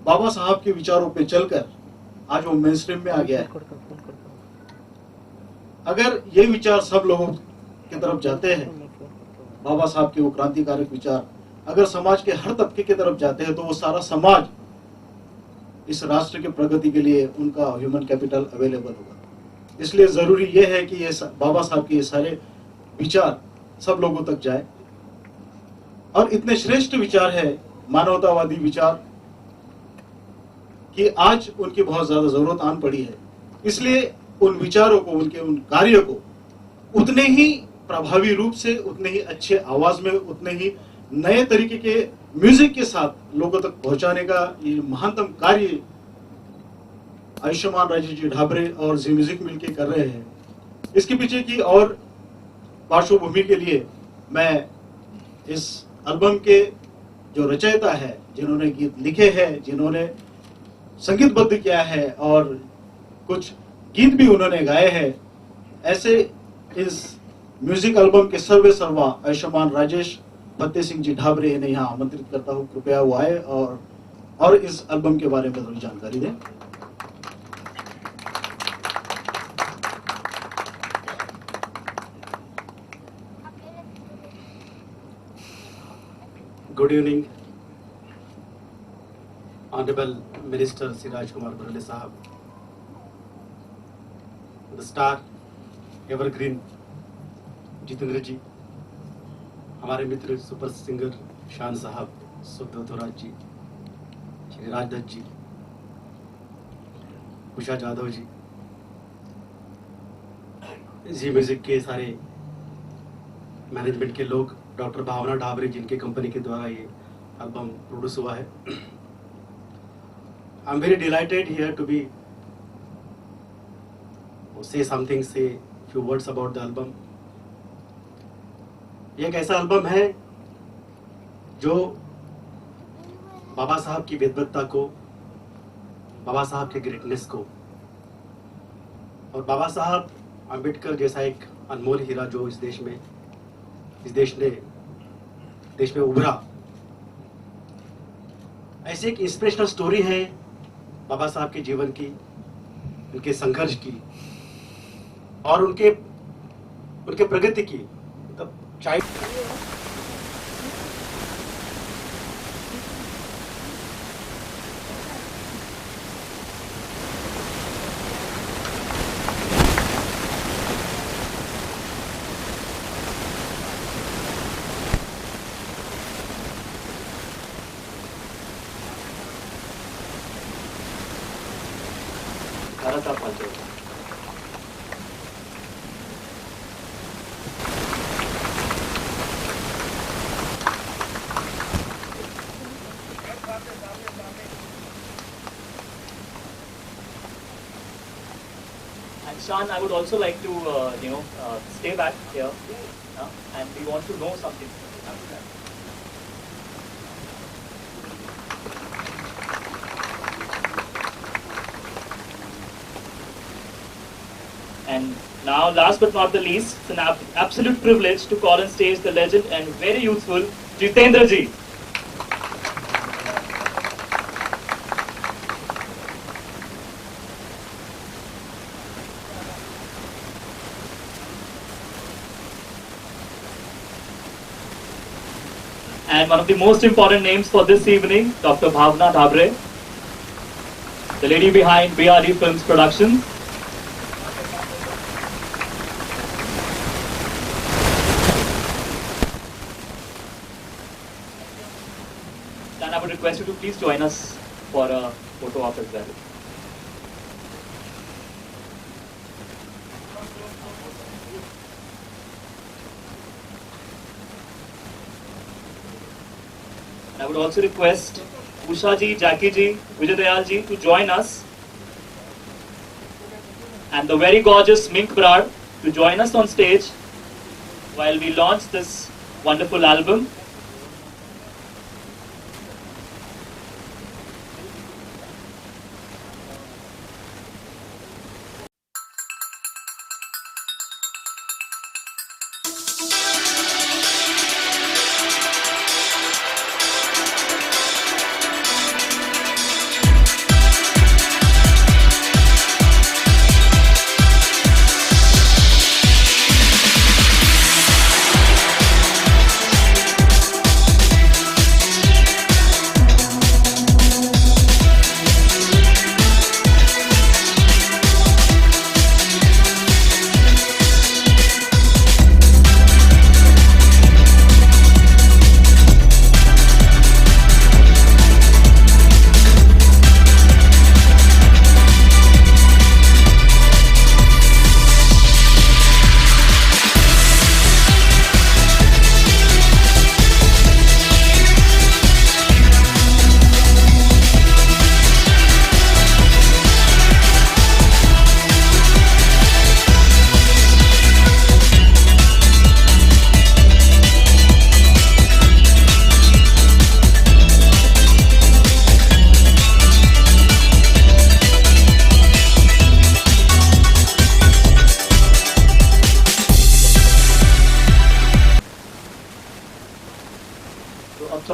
बाबा साहब के विचारों पे चलकर आज वो मेन स्ट्रीम में आ गया है। अगर ये विचार सब लोगों की तरफ जाते हैं, बाबा साहब के वो क्रांतिकारक विचार अगर समाज के हर तबके की तरफ जाते हैं, तो वो सारा समाज इस राष्ट्र के प्रगति के लिए उनका ह्यूमन कैपिटल अवेलेबल होगा। इसलिए जरूरी ये है कि ये बाबा साहब के ये सारे विचार सब लोगों तक जाए, और इतने श्रेष्ठ विचार है, मानवतावादी विचार, कि आज उनकी बहुत ज्यादा जरूरत आन पड़ी है। इसलिए उन विचारों को, उनके उन कार्यों को उतने ही प्रभावी रूप से, उतने ही अच्छे आवाज में, उतने ही नए तरीके के म्यूजिक के साथ लोगों तक पहुंचाने का ये महानतम कार्य आयुष्मान राजेश जी ढाबरे और जी म्यूजिक मिलकर कर रहे हैं। इसके पीछे की और पार्श्वभूमि के लिए मैं इस एल्बम के जो रचयिता है, जिन्होंने गीत लिखे हैं, जिन्होंने संगीतबद्ध किया है और कुछ गीत भी उन्होंने गाए हैं, ऐसे इस म्यूजिक एल्बम के सर्वे सर्वा आयुष्मान राजेश फतेह सिंह जी ढाबरे इन्हें यहाँ आमंत्रित करता हूँ, कृपया वो आए और इस एल्बम के बारे में थोड़ी जानकारी दें। Good evening honourable minister Shri Rajkumar Barle साहब, the star evergreen Jitendra ji, हमारे मित्र सुपर सिंगर शान साहब, सुखदेव थोराज जी, श्री राजदत्त जी, उषा जाधव जी, जी म्यूजिक के सारे मैनेजमेंट के लोग, डॉक्टर भावना ढाबरे जिनके कंपनी के द्वारा ये एल्बम प्रोड्यूस हुआ है। I am very delighted here to be say something, say few words about the album. ये एक ऐसा एल्बम है जो बाबा साहब की विद्वत्ता को, बाबा साहब के ग्रेटनेस को, और बाबा साहब अम्बेडकर जैसा एक अनमोल हीरा जो इस देश में उभरा, ऐसी एक इंस्पिरेशनल स्टोरी है बाबा साहब के जीवन की, उनके संघर्ष की और उनके प्रगति की। तब चाइल्ड भारत आप Shan, I would also like to, stay back here, and we want to know something. And now, last but not the least, it's an absolute privilege to call on stage the legend and very youthful Jitendra ji. And one of the most important names for this evening, Dr. Bhavna Dhabre, the lady behind BRD Films Production. And I would request you to please join us for a photo op as well. I would also request Usha ji, Jackie ji, Vijay Dayal ji to join us, and the very gorgeous Mink Brad to join us on stage while we launch this wonderful album.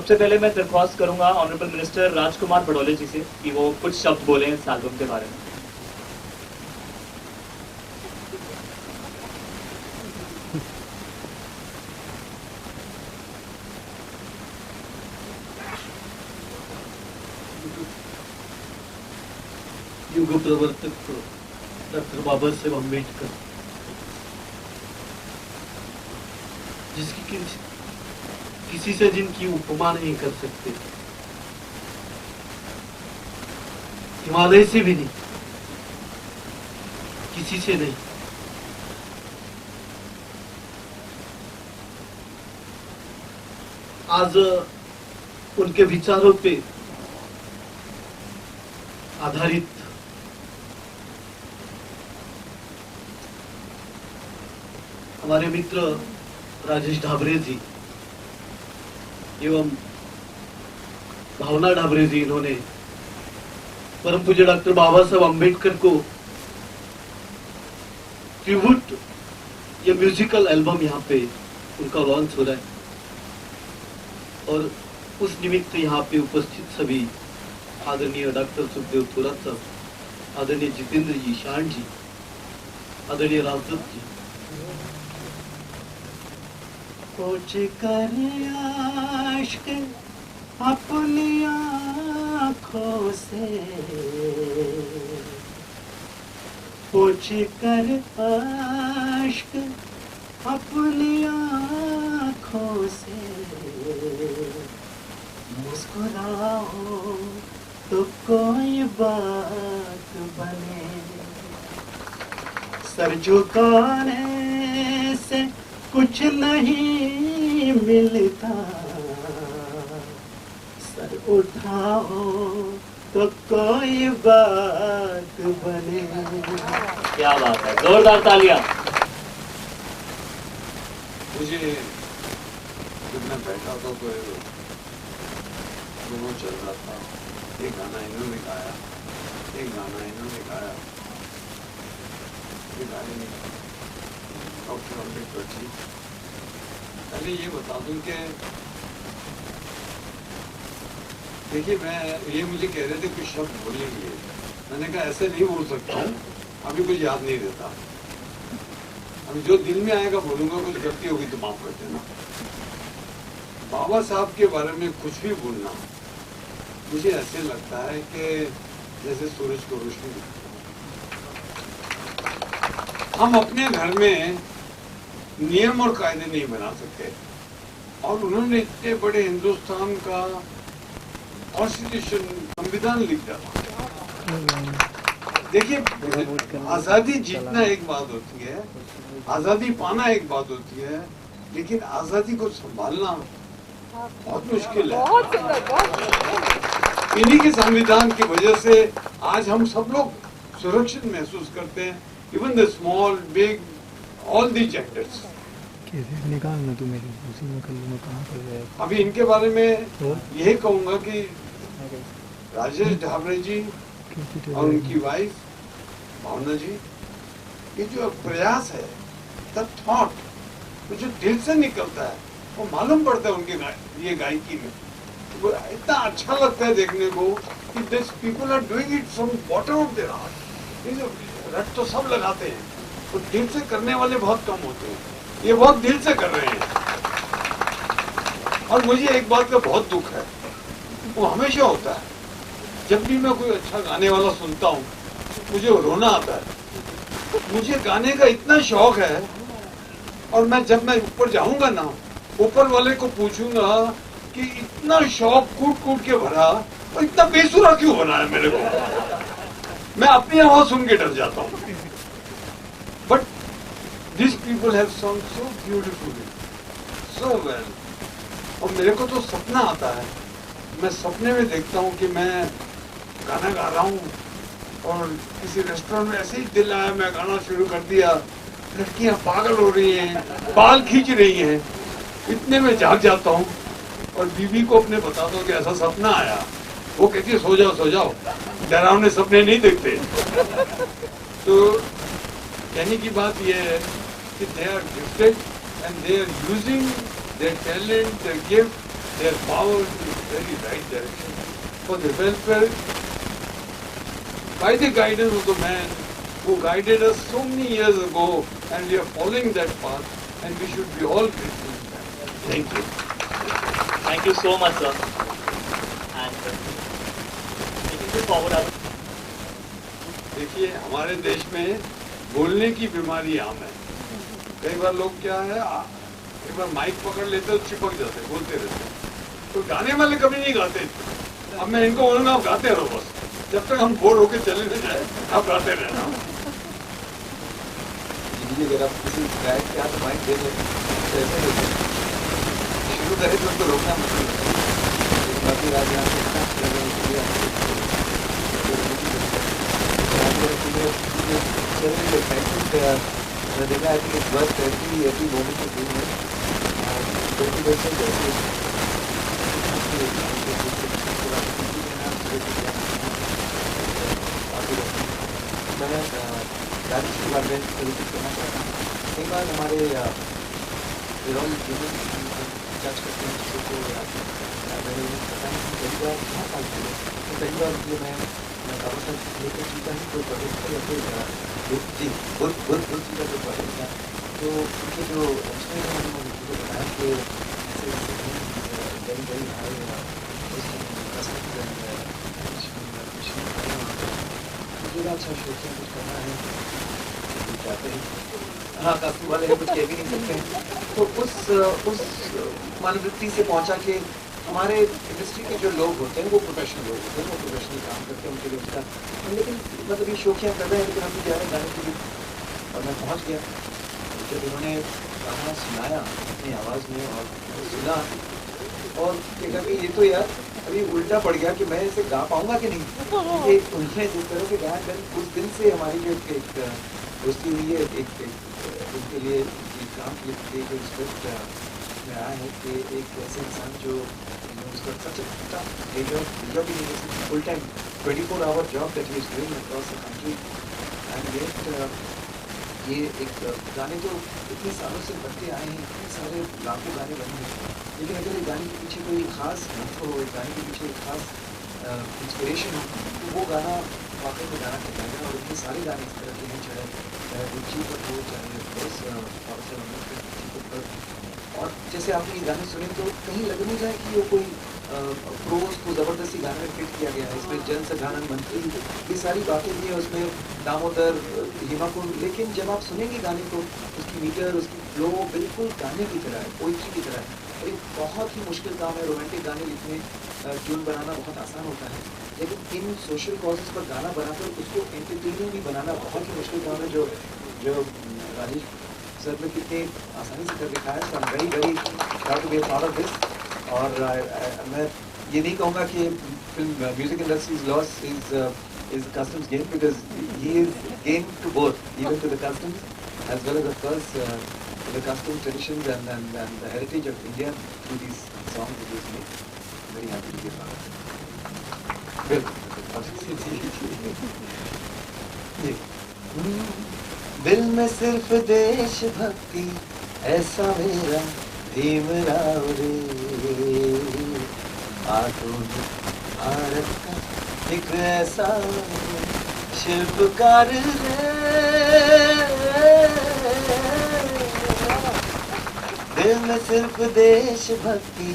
सबसे पहले मैं दरख्वास्त करूंगा honourable minister Rajkumar Badole जी से कि वो कुछ शब्द बोलें इस एल्बम के बारे में। युग प्रवर्तक डॉक्टर बाबा साहेब अम्बेडकर, जिसकी किसी से जिनकी उपमा नहीं कर सकते, हिमालय से भी नहीं, किसी से नहीं। आज उनके विचारों पे आधारित हमारे मित्र राजेश ढाबरे जी एवं भावना ढाबरे जी, इन्होंने परम पूज्य डॉक्टर बाबा साहब अम्बेडकर को ट्रिब्यूट ये म्यूजिकल एल्बम यहाँ पे उनका लॉन्च हो रहा है, और उस निमित्त यहाँ पे उपस्थित सभी आदरणीय डॉक्टर सुखदेव थोरात साहब, आदरणीय जितेंद्र जी, शान जी, आदरणीय राजदत्त जी, कुछ कर आश्क अपनी आँखों से, कुछ कर आश्क अपनी आँखों से, मुस्कुराओ तो कोई बात बने, सर झुकाने से कुछ नहीं मिलता, सर उठाओ तो कोई बात बने। क्या बात है, जोरदार तालियां। मुझे जब मैं बैठा था तो दोनों चल रहा था, एक गाना इन्होंने गाया, एक गाना इन्होंने गाया, ये गाने डॉक्टर अम्बेडकर जी। पहले ये बता दूं कि देखिए, मैं ये मुझे कह रहे थे कुछ शब्द बोलेंगे, मैंने कहा ऐसे नहीं बोल सकता हूँ, अभी कुछ याद नहीं रहता, अभी जो दिल में आएगा बोलूंगा, कुछ गलती होगी तो माफ कर देना। बाबा साहब के बारे में कुछ भी बोलना मुझे ऐसे लगता है कि जैसे सूरज को रोशनी दिखती है। हम अपने घर में नियम और कायदे नहीं बना सकते, और उन्होंने इतने बड़े हिंदुस्तान का कॉन्स्टिट्यूशन, संविधान लिख दिया। देखिए, आजादी जीतना एक बात होती है, आजादी पाना एक बात होती है, लेकिन आजादी को संभालना बहुत मुश्किल है। इन्हीं के संविधान की वजह से आज हम सब लोग सुरक्षित महसूस करते हैं, even the small big all the genders. कैसे निकालना तू मेरी उसी में कर लूँगा, कहाँ कर रहा है। अभी इनके बारे में यही कहूंगा कि राजेश ढाबरे जी और उनकी वाइफ भावना जी, ये जो प्रयास है, द थॉट जो दिल से निकलता है, वो मालूम पड़ता है उनके ये गायकी में। वो इतना अच्छा लगता है देखने को कि this people are doing it from bottom of their heart. ये जो रट तो सब लगाते हैं, तो दिल से करने वाले बहुत कम होते हैं, ये बहुत दिल से कर रहे हैं। और मुझे एक बात का बहुत दुख है, वो हमेशा होता है, जब भी मैं कोई अच्छा गाने वाला सुनता हूँ मुझे रोना आता है। मुझे गाने का इतना शौक है, और मैं जब मैं ऊपर जाऊंगा ना, ऊपर वाले को पूछूंगा कि इतना शौक कूट कूट के भरा और इतना बेसुरा क्यों बना है मेरे को। मैं अपनी आवाज सुन के डर जाता हूँ। But this people have song so beautifully, so well. और मेरे को तो सपना आता है, मैं सपने में देखता हूँ कि मैं गाना गा रहा हूँ और किसी रेस्टोरेंट में ऐसे ही दिल आया, मैं गाना शुरू कर दिया, लड़कियां पागल हो रही हैं, बाल खींच रही हैं, इतने में जाग जाता हूँ और बीवी को अपने बता दो कि ऐसा सपना आया। वो कहती है सो जाओ, डरावने सपने नहीं देखते। तो कहने की बात यह है कि they are gifted and they are using their talent, their gift their power in the very right direction for the welfare by the guidance of the man who guided us so many years ago, and we are following that path, and we should be all grateful to that. Thank you. Thank you so much, sir. And taking this forward, I would देखिए हमारे देश में बोलने की बीमारी आम है। कई बार लोग क्या है एक बार माइक पकड़ लेते तो चिपक जाते, बोलते रहते, तो गाने वाले कभी नहीं गाते। अब मैं इनको बोलूंगा आप गाते रहो बस, जब तक हम बोर होके चले न जाए आप गाते रहना। अगर आप किसी गायक के हाथ माइक दे दें तो ऐसे होते शुरू करें तो उनको रोकना मुश्किल है। लेकिन बाकी राज यहाँ से इतना अच्छा लगा उसके लिए देखा है कि बस every moment of doing it, and 20% मैं गाड़ी के बारे में रिपीट करना चाहता हूँ। कई बार हमारे रॉयल जज करते हैं चीज़ों को मैंने पता नहीं कई बार बहुत साल पहले तो कई बार इसलिए मैं बाबा साहब लेकर चीज़ा ही कोई प्रोजेक्ट था या फिर जी बहुत चीज़ा कोई प्रोजेक्ट था, तो उनके जो इंजीनियर हैं उन्होंने मुझे बताया कि वेरी वेरी हाई मुझे अच्छा शौक है कुछ करना है चाहते हैं। हाँ काफी वाले हैं, कुछ कह भी नहीं सकते हैं। तो उस मनोवृत्ति से पहुंचा कि हमारे इंडस्ट्री के जो लोग होते हैं वो प्रोफेशनल लोग होते हैं, वो प्रोफेशनल काम करते हैं, उनके लिए उसका लेकिन मतलब ये शौकिया कर रहे हैं, लेकिन हम जा रहे हैं गाने के लिए। और मैं पहुँच गया जब उन्होंने गाना सुनाया अपनी आवाज़ में और सुना और देखा कि ये तो यार अभी उल्टा पड़ गया कि मैं इसे गा पाऊंगा कि नहीं। ये उन्होंने जिस तरह से गाया उस दिन से हमारी जो एक दोस्ती हुई है, एक उनके लिए काम के लिए जो रिस्पेक्ट में आया है कि एक ऐसे इंसान जो उसका सच जॉब ही नहीं full time 24 hour job that he is doing across the country and get ये एक गाने तो इतने सालों से बनते आए हैं, इतने सारे लाखों गाने बने हैं, लेकिन अगर एक गाने के पीछे कोई खास महत्व हो, एक गाने के पीछे एक खास इंस्पिरेशन हो तो वो गाना वाकई में गाना कहलाएगा। और इतने सारे गाने इस तरह के हैं, चाहे रुचि पर हो, चाहे पर। और जैसे आपने ये गाने सुने तो कहीं लग नहीं जाए कि वो कोई प्रोज को ज़बरदस्ती गाने में फिट किया गया है। इसमें जन सगानन मंत्री ये सारी बातें भी है, उसमें दामोदर हिमाकुंड, लेकिन जब आप सुनेंगे गाने को उसकी मीटर उसकी फ्लो बिल्कुल गाने की तरह है, पोइट्री की तरह है। और एक बहुत ही मुश्किल काम है रोमांटिक गाने लिखने, ट्यून बनाना बहुत आसान होता है, लेकिन इन सोशल कॉजेज़ पर गाना बनाकर उसको एंटरटेनिंग भी बनाना बहुत ही मुश्किल काम है, जो राजेश सर ने कितने आसानी से कर दिखाया है। So I am very very proud to be a part of this. और मैं ये नहीं कहूँगा कि film music industries loss is customs gain, because he is gain to both, even to the customs as well as of course the custom traditions and the heritage of India through these songs that he has made. Very happy to be a part of it. दिल में सिर्फ देशभक्ति ऐसा मेरा भीमराव रे, आधुनिक भारत का एक ऐसा शिल्पकार रे, दिल में सिर्फ देशभक्ति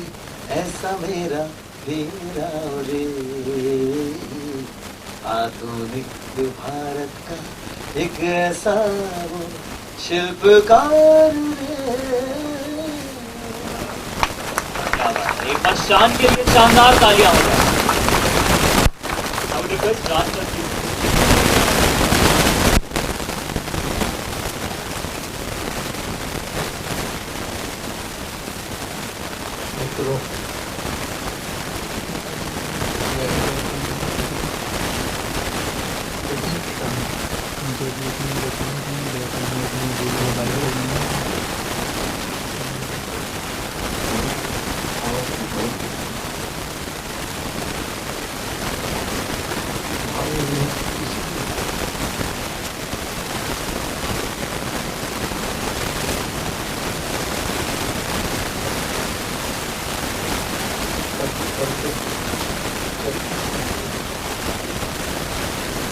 ऐसा मेरा भीमराव रे, आधुनिक भारत का एक ऐसा वो शिल्पकार रे। एक बार शान के लिए शानदार तालियां हो जाए। I would request Raj sir to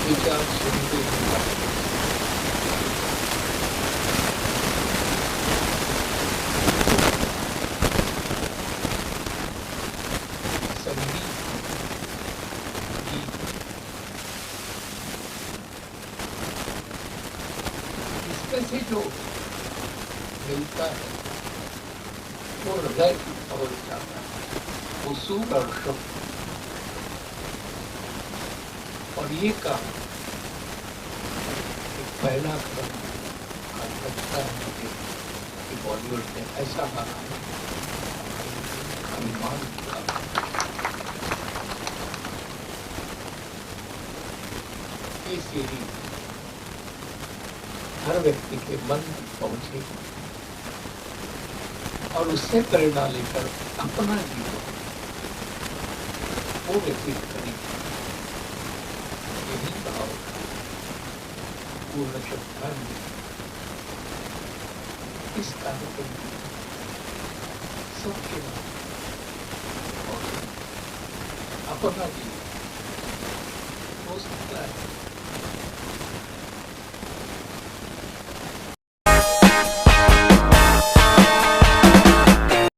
विचार सुनते हैं। संगीत, गीत, इसमें से जो मिलता है वो हृदय की ओर जाता है, वो सुर और शब्द। और ये काम एक पहला कदम आज लगता है मुझे कि बॉलीवुड ने ऐसा गाना अभिमान किया। ये सीरीज हर व्यक्ति के मन तक पहुंचे और उससे प्रेरणा लेकर अपना जीवन वो व्यतीत करें। यही भाव पूर्ण श्रद्धा में इस कार्यक्रम में सबके नाम और अपना जीवन हो सकता है